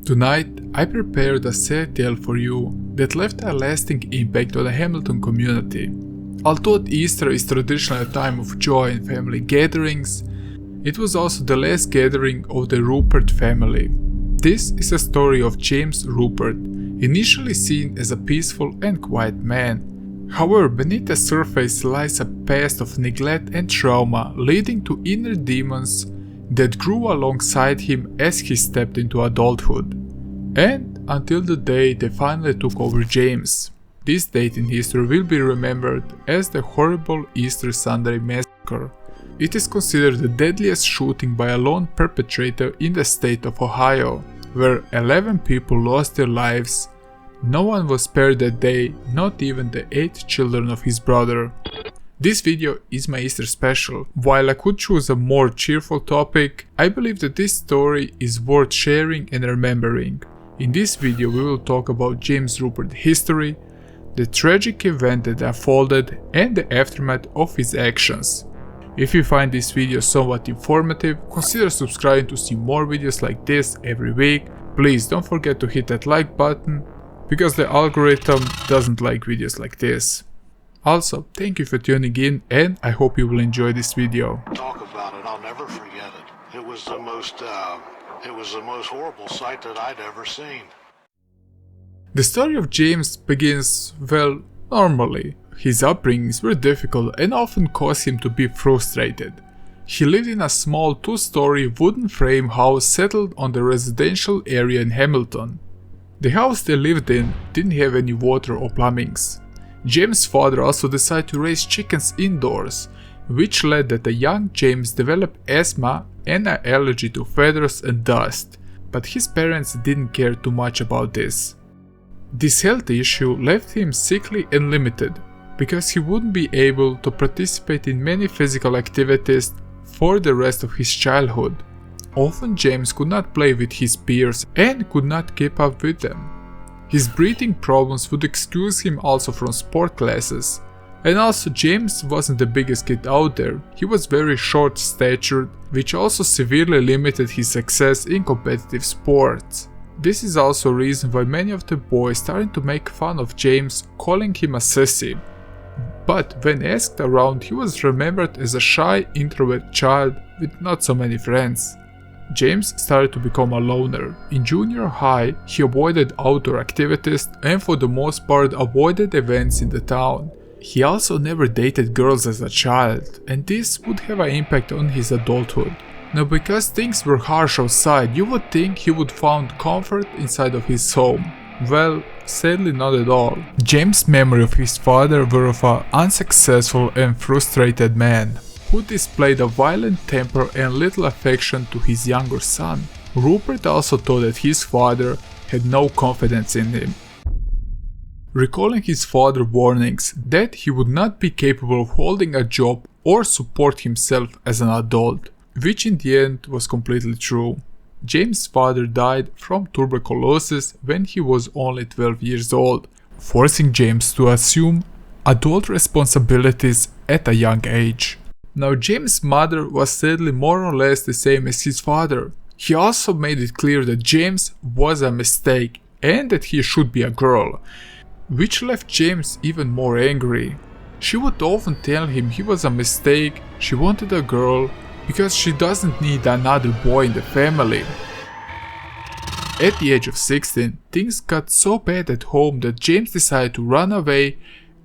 Tonight, I prepared a sad tale for you that left a lasting impact on the Hamilton community. Although Easter is traditionally a time of joy and family gatherings, it was also the last gathering of the Ruppert family. This is a story of James Ruppert, initially seen as a peaceful and quiet man. However, beneath the surface lies a past of neglect and trauma, leading to inner demons that grew alongside him as he stepped into adulthood. And until the day they finally took over James. This date in history will be remembered as the horrible Easter Sunday massacre. It is considered the deadliest shooting by a lone perpetrator in the state of Ohio, where 11 people lost their lives. No one was spared that day, not even the 8 children of his brother. This video is my Easter special. While I could choose a more cheerful topic, I believe that this story is worth sharing and remembering. In this video we will talk about James Ruppert's history, the tragic event that unfolded, and the aftermath of his actions. If you find this video somewhat informative, consider subscribing to see more videos like this every week. Please don't forget to hit that like button, because the algorithm doesn't like videos like this. Also, thank you for tuning in, and I hope you will enjoy this video. Talk about it, I'll never forget it. It was the most horrible sight that I'd ever seen. The story of James begins, well, normally. His upbringings were difficult and often caused him to be frustrated. He lived in a small 2-story wooden frame house settled on the residential area in Hamilton. The house they lived in didn't have any water or plumbings. James' father also decided to raise chickens indoors, which led that the young James developed asthma and an allergy to feathers and dust, but his parents didn't care too much about this. This health issue left him sickly and limited, because he wouldn't be able to participate in many physical activities for the rest of his childhood. Often James could not play with his peers and could not keep up with them. His breathing problems would excuse him also from sport classes. And also James wasn't the biggest kid out there, he was very short-statured, which also severely limited his success in competitive sports. This is also a reason why many of the boys started to make fun of James, calling him a sissy. But when asked around, he was remembered as a shy, introvert child with not so many friends. James started to become a loner. In junior high, he avoided outdoor activities and for the most part avoided events in the town. He also never dated girls as a child, and this would have an impact on his adulthood. Now, because things were harsh outside, you would think he would find comfort inside of his home. Well, sadly not at all. James' memory of his father were of an unsuccessful and frustrated man, who displayed a violent temper and little affection to his younger son. Ruppert also thought that his father had no confidence in him, recalling his father's warnings that he would not be capable of holding a job or support himself as an adult, which in the end was completely true. James' father died from tuberculosis when he was only 12 years old, forcing James to assume adult responsibilities at a young age. Now, James' mother was sadly more or less the same as his father. He also made it clear that James was a mistake and that he should be a girl, which left James even more angry. She would often tell him he was a mistake, she wanted a girl, because she doesn't need another boy in the family. At the age of 16, things got so bad at home that James decided to run away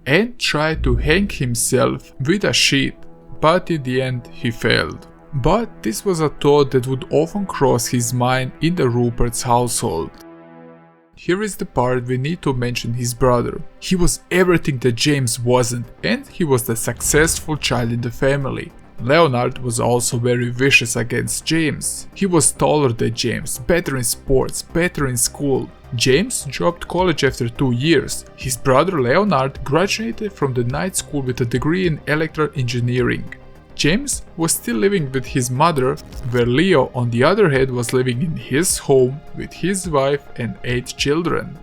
and try to hang himself with a sheet, but in the end he failed. But this was a thought that would often cross his mind in the Ruppert's household. Here is the part we need to mention his brother. He was everything that James wasn't, and he was the successful child in the family. Leonard was also very vicious against James. He was taller than James, better in sports, better in school. James dropped college after 2 years. His brother Leonard graduated from the night school with a degree in electrical engineering. James was still living with his mother, where Leo on the other hand was living in his home with his wife and 8 children.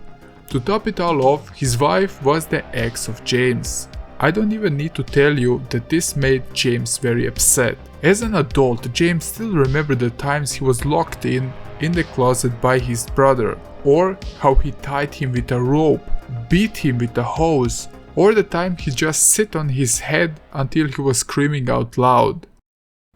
To top it all off, his wife was the ex of James. I don't even need to tell you that this made James very upset. As an adult, James still remembered the times he was locked in in the closet by his brother, or how he tied him with a rope, beat him with a hose, or the time he just sat on his head until he was screaming out loud.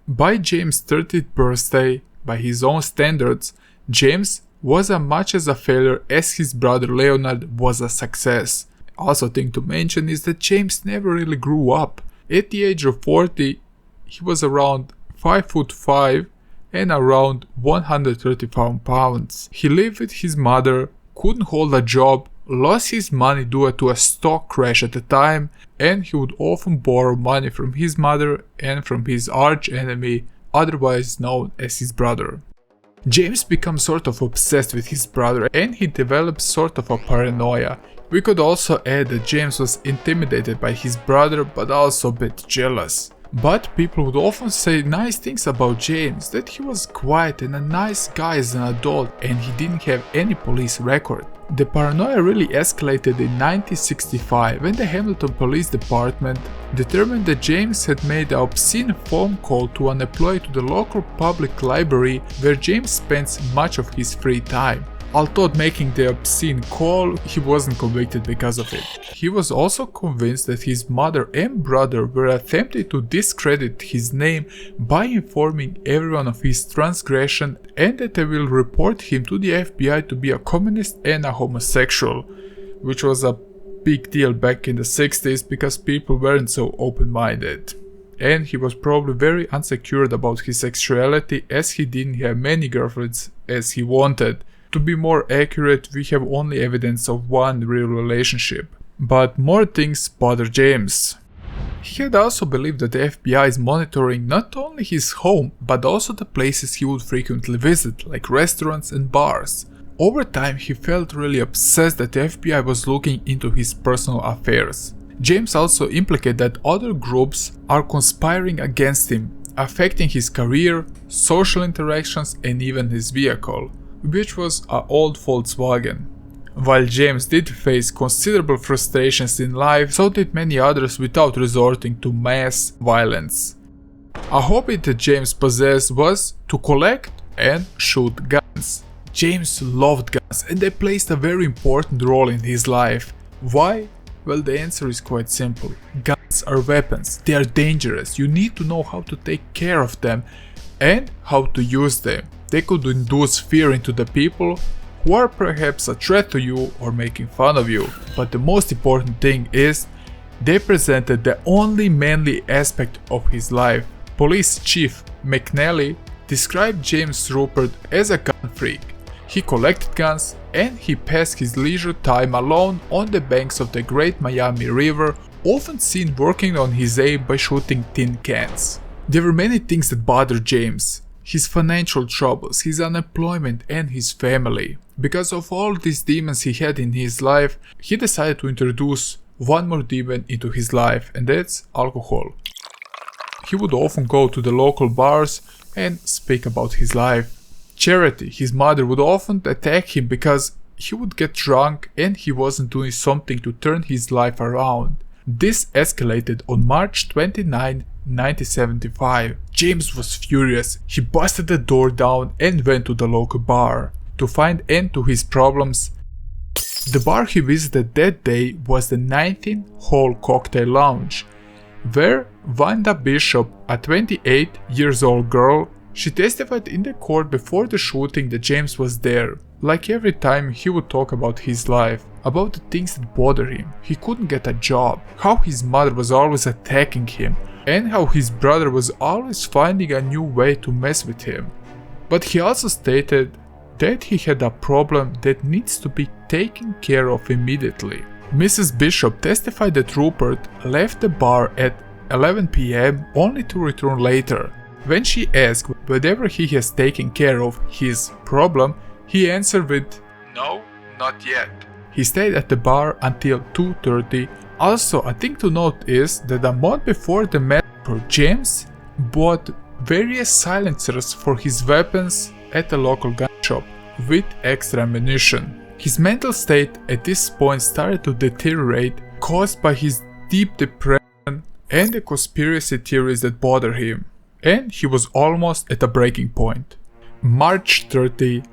By James' 30th birthday, by his own standards, James was as much as a failure as his brother Leonard was a success. Also thing to mention is that James never really grew up. At the age of 40, he was around 5'5" and around 135 pounds. He lived with his mother, couldn't hold a job, lost his money due to a stock crash at the time, and he would often borrow money from his mother and from his arch enemy, otherwise known as his brother. James becomes sort of obsessed with his brother and he develops sort of a paranoia. We could also add that James was intimidated by his brother but also a bit jealous. But people would often say nice things about James, that he was quiet and a nice guy as an adult and he didn't have any police record. The paranoia really escalated in 1965 when the Hamilton Police Department determined that James had made an obscene phone call to an employee to the local public library where James spends much of his free time. Although making the obscene call, he wasn't convicted because of it. He was also convinced that his mother and brother were attempting to discredit his name by informing everyone of his transgression and that they will report him to the FBI to be a communist and a homosexual, which was a big deal back in the 60s because people weren't so open-minded. And he was probably very unsecured about his sexuality as he didn't have many girlfriends as he wanted. To be more accurate, we have only evidence of one real relationship. But more things bother James. He had also believed that the FBI is monitoring not only his home, but also the places he would frequently visit, like restaurants and bars. Over time, he felt really obsessed that the FBI was looking into his personal affairs. James also implicated that other groups are conspiring against him, affecting his career, social interactions, and even his vehicle, which was an old Volkswagen. While James did face considerable frustrations in life, so did many others without resorting to mass violence. A hobby that James possessed was to collect and shoot guns. James loved guns and they played a very important role in his life. Why? Well, the answer is quite simple. Guns are weapons, they are dangerous, you need to know how to take care of them and how to use them. They could induce fear into the people who are perhaps a threat to you or making fun of you. But the most important thing is, they presented the only manly aspect of his life. Police Chief McNally described James Ruppert as a gun freak. He collected guns and he passed his leisure time alone on the banks of the Great Miami River, often seen working on his aim by shooting tin cans. There were many things that bothered James. His financial troubles, his unemployment and his family. Because of all these demons he had in his life, he decided to introduce one more demon into his life, and that's alcohol. He would often go to the local bars and speak about his life. Charity, his mother, would often attack him because he would get drunk and he wasn't doing something to turn his life around. This escalated on March 29, 1975. James was furious. He busted the door down and went to the local bar. To find end to his problems, the bar he visited that day was the 19-hole cocktail lounge, where Wanda Bishop, a 28-year-old girl, she testified in the court before the shooting that James was there. Like every time, he would talk about his life, about the things that bothered him. He couldn't get a job, how his mother was always attacking him, and how his brother was always finding a new way to mess with him. But he also stated that he had a problem that needs to be taken care of immediately. Mrs. Bishop testified that Ruppert left the bar at 11 p.m. only to return later. When she asked whether he has taken care of his problem, he answered with, "No, not yet." He stayed at the bar until 2:30. Also, a thing to note is that a month before the massacre, James bought various silencers for his weapons at a local gun shop with extra ammunition. His mental state at this point started to deteriorate, caused by his deep depression and the conspiracy theories that bother him, and he was almost at a breaking point. March 30,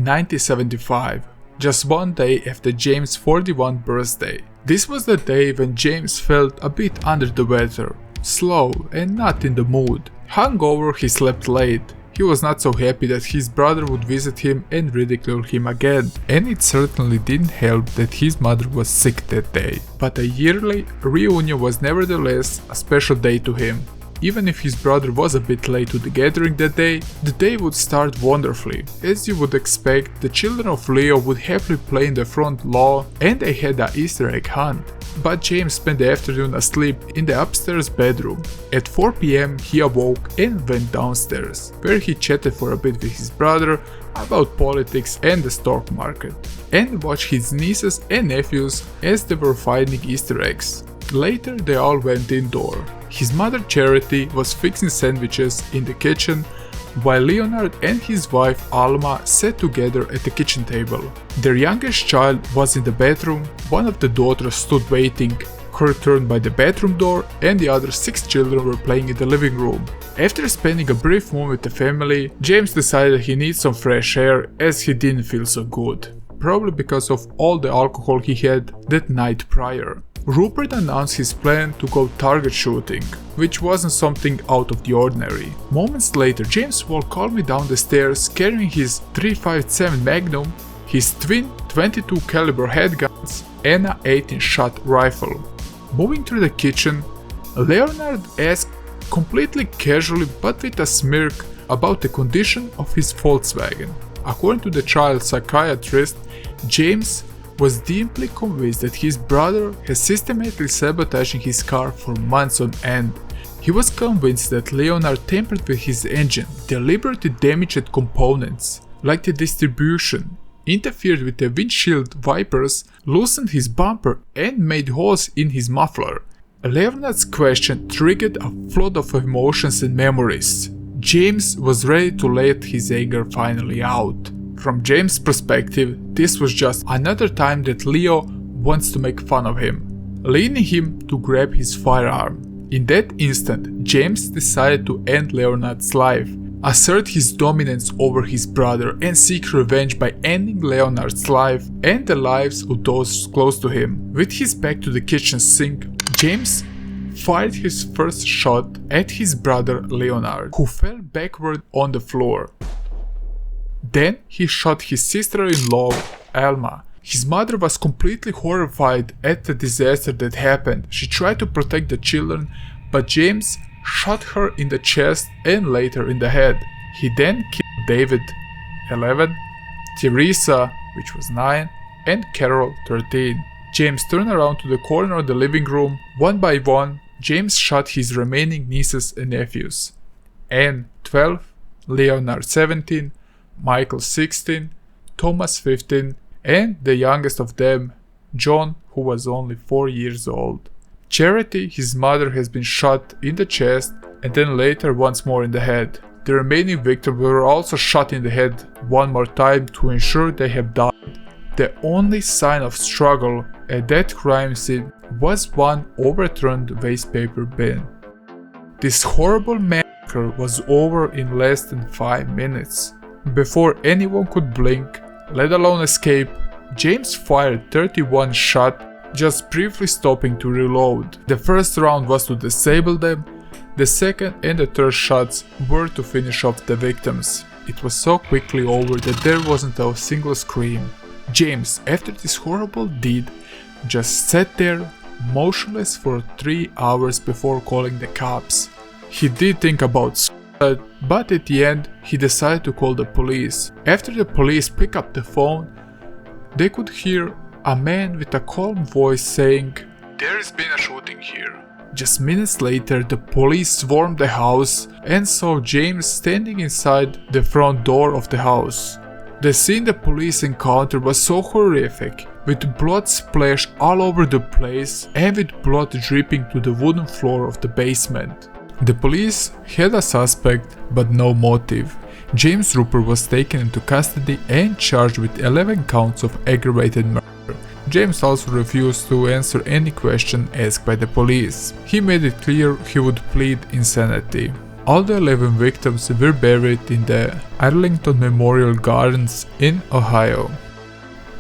1975, just one day after James' 41st birthday. This was the day when James felt a bit under the weather, slow and not in the mood. Hungover, he slept late. He was not so happy that his brother would visit him and ridicule him again, and it certainly didn't help that his mother was sick that day. But a yearly reunion was nevertheless a special day to him. Even if his brother was a bit late to the gathering that day, the day would start wonderfully. As you would expect, the children of Leo would happily play in the front lawn and they had an Easter egg hunt. But James spent the afternoon asleep in the upstairs bedroom. At 4 p.m. he awoke and went downstairs, where he chatted for a bit with his brother about politics and the stock market, and watched his nieces and nephews as they were finding Easter eggs. Later they all went indoor. His mother Charity was fixing sandwiches in the kitchen, while Leonard and his wife Alma sat together at the kitchen table. Their youngest child was in the bathroom, one of the daughters stood waiting her turn by the bathroom door, and the other 6 children were playing in the living room. After spending a brief moment with the family, James decided he needs some fresh air as he didn't feel so good, probably because of all the alcohol he had that night prior. Ruppert announced his plan to go target shooting, which wasn't something out of the ordinary. Moments later, James walked calmly down the stairs carrying his .357 Magnum, his twin 22 caliber handguns, and an 18-shot rifle. Moving through the kitchen, Leonard asked completely casually but with a smirk about the condition of his Volkswagen. According to the child psychiatrist, James was deeply convinced that his brother has systematically sabotaging his car for months on end. He was convinced that Leonard tampered with his engine, deliberately damaged components, like the distribution, interfered with the windshield wipers, loosened his bumper and made holes in his muffler. Leonard's question triggered a flood of emotions and memories. James was ready to let his anger finally out. From James' perspective, this was just another time that Leo wants to make fun of him, leading him to grab his firearm. In that instant, James decided to end Leonard's life, assert his dominance over his brother, and seek revenge by ending Leonard's life and the lives of those close to him. With his back to the kitchen sink, James fired his first shot at his brother Leonard, who fell backward on the floor. Then he shot his sister-in-law, Alma. His mother was completely horrified at the disaster that happened. She tried to protect the children, but James shot her in the chest and later in the head. He then killed David, 11, Teresa, which was 9, and Carol, 13. James turned around to the corner of the living room. One by one, James shot his remaining nieces and nephews. Anne, 12, Leonard, 17, Michael 16, Thomas 15, and the youngest of them, John, who was only 4 years old. Charity, his mother, has been shot in the chest and then later once more in the head. The remaining victims were also shot in the head one more time to ensure they have died. The only sign of struggle at that crime scene was one overturned waste paper bin. This horrible massacre was over in less than 5 minutes. Before anyone could blink, let alone escape, James fired 31 shots, just briefly stopping to reload. The first round was to disable them, the second and the third shots were to finish off the victims. It was so quickly over that there wasn't a single scream. James, after this horrible deed, just sat there, motionless for 3 hours before calling the cops. He did think about suicide, but at the end, he decided to call the police. After the police picked up the phone, they could hear a man with a calm voice saying, "There's been a shooting here." Just minutes later, the police swarmed the house and saw James standing inside the front door of the house. The scene the police encountered was so horrific, with blood splashed all over the place and with blood dripping to the wooden floor of the basement. The police had a suspect, but no motive. James Ruppert was taken into custody and charged with 11 counts of aggravated murder. James also refused to answer any question asked by the police. He made it clear he would plead insanity. All the 11 victims were buried in the Arlington Memorial Gardens in Ohio.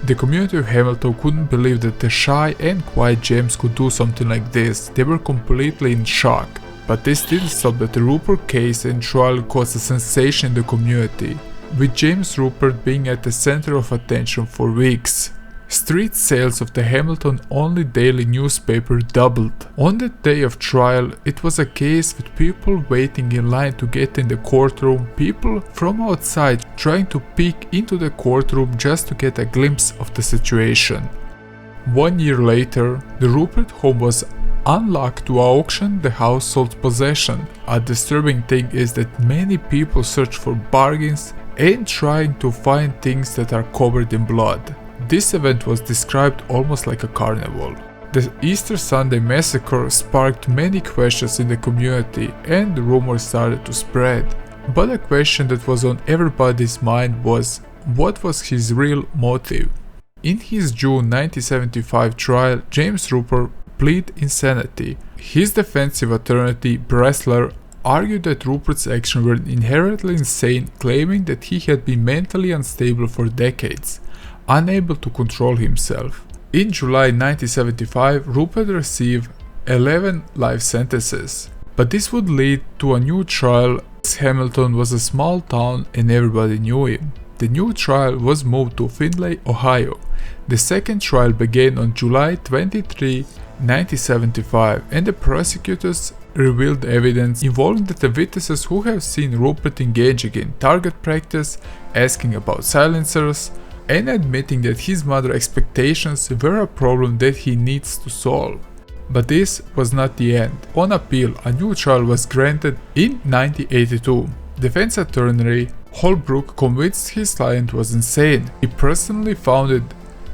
The community of Hamilton couldn't believe that the shy and quiet James could do something like this. They were completely in shock. But this didn't stop that the Ruppert case and trial caused a sensation in the community, with James Ruppert being at the center of attention for weeks. Street sales of the Hamilton-only daily newspaper doubled. On the day of trial, it was a case with people waiting in line to get in the courtroom, people from outside trying to peek into the courtroom just to get a glimpse of the situation. 1 year later, the Ruppert home was unlocked to auction the household possession. A disturbing thing is that many people search for bargains and trying to find things that are covered in blood. This event was described almost like a carnival. The Easter Sunday massacre sparked many questions in the community and the rumors started to spread. But a question that was on everybody's mind was, what was his real motive? In his June 1975 trial, James Ruppert pleaded insanity. His defensive attorney, Bressler, argued that Ruppert's actions were inherently insane, claiming that he had been mentally unstable for decades, unable to control himself. In July 1975, Ruppert received 11 life sentences, but this would lead to a new trial. Hamilton was a small town and everybody knew him. The new trial was moved to Findlay, Ohio. The second trial began on July 23, 1975, and the prosecutors revealed evidence involving the witnesses who have seen Ruppert engaging in target practice, asking about silencers, and admitting that his mother's expectations were a problem that he needs to solve. But this was not the end. On appeal, a new trial was granted in 1982. Defense attorney Holbrook convinced his client was insane. He personally founded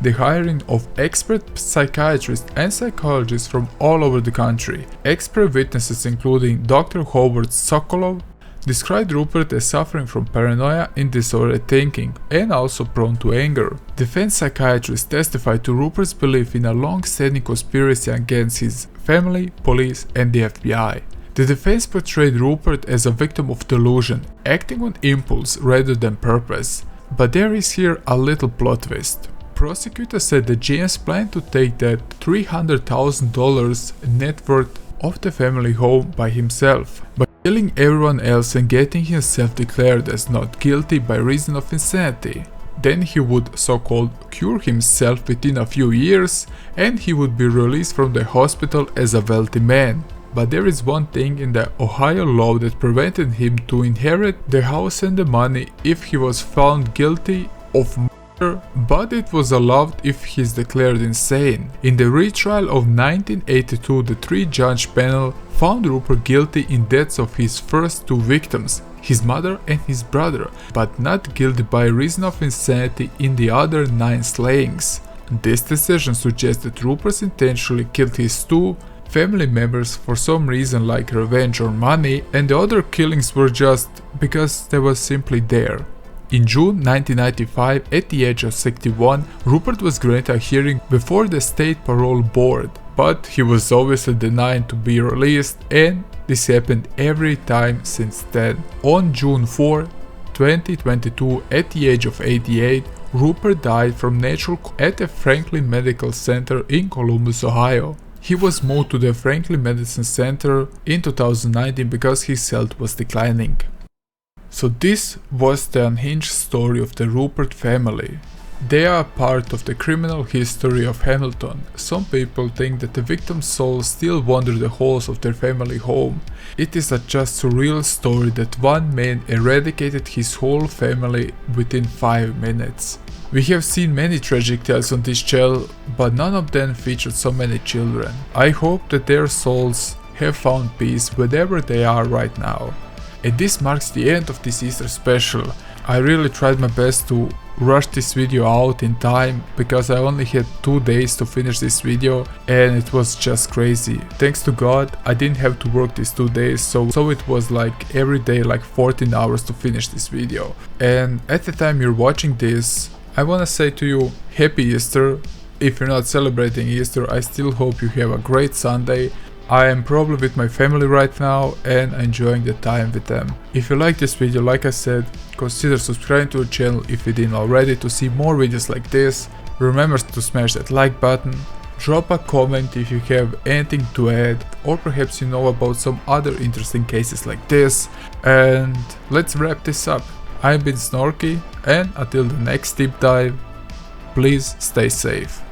the hiring of expert psychiatrists and psychologists from all over the country. Expert witnesses including Dr. Howard Sokolov described Ruppert as suffering from paranoia and disordered thinking, and also prone to anger. Defense psychiatrists testified to Ruppert's belief in a long-standing conspiracy against his family, police, and the FBI. The defense portrayed Ruppert as a victim of delusion, acting on impulse rather than purpose. But there is here a little plot twist. Prosecutors said that James planned to take that $300,000 net worth of the family home by himself, by killing everyone else and getting himself declared as not guilty by reason of insanity. Then he would so-called cure himself within a few years and he would be released from the hospital as a wealthy man. But there is one thing in the Ohio law that prevented him to inherit the house and the money if he was found guilty of murder, but it was allowed if he is declared insane. In the retrial of 1982, the three-judge panel found Ruppert guilty in deaths of his first two victims, his mother and his brother, but not guilty by reason of insanity in the other 9 slayings. This decision suggests that Ruppert intentionally killed his two family members for some reason like revenge or money, and the other killings were just because they were simply there. In June 1995, at the age of 61, Ruppert was granted a hearing before the State Parole Board, but he was obviously denied to be released, and this happened every time since then. On June 4, 2022, at the age of 88, Ruppert died from natural causes at the Franklin Medical Center in Columbus, Ohio. He was moved to the Franklin Medicine Center in 2019 because his health was declining. So this was the unhinged story of the Ruppert family. They are part of the criminal history of Hamilton. Some people think that the victim's souls still wander the halls of their family home. It is a just surreal story that one man eradicated his whole family within 5 minutes. We have seen many tragic tales on this channel, but none of them featured so many children. I hope that their souls have found peace wherever they are right now. And this marks the end of this Easter special. I really tried my best to rush this video out in time because I only had 2 days to finish this video and it was just crazy. Thanks to God I didn't have to work these 2 days, so it was like every day like 14 hours to finish this video. And at the time you're watching this, I wanna say to you, Happy Easter. If you're not celebrating Easter, I still hope you have a great Sunday. I am probably with my family right now and enjoying the time with them. If you like this video, like I said, consider subscribing to the channel if you didn't already to see more videos like this. Remember to smash that like button. Drop a comment if you have anything to add, or perhaps you know about some other interesting cases like this. And let's wrap this up. I've been Snorky, and until the next deep dive, please stay safe.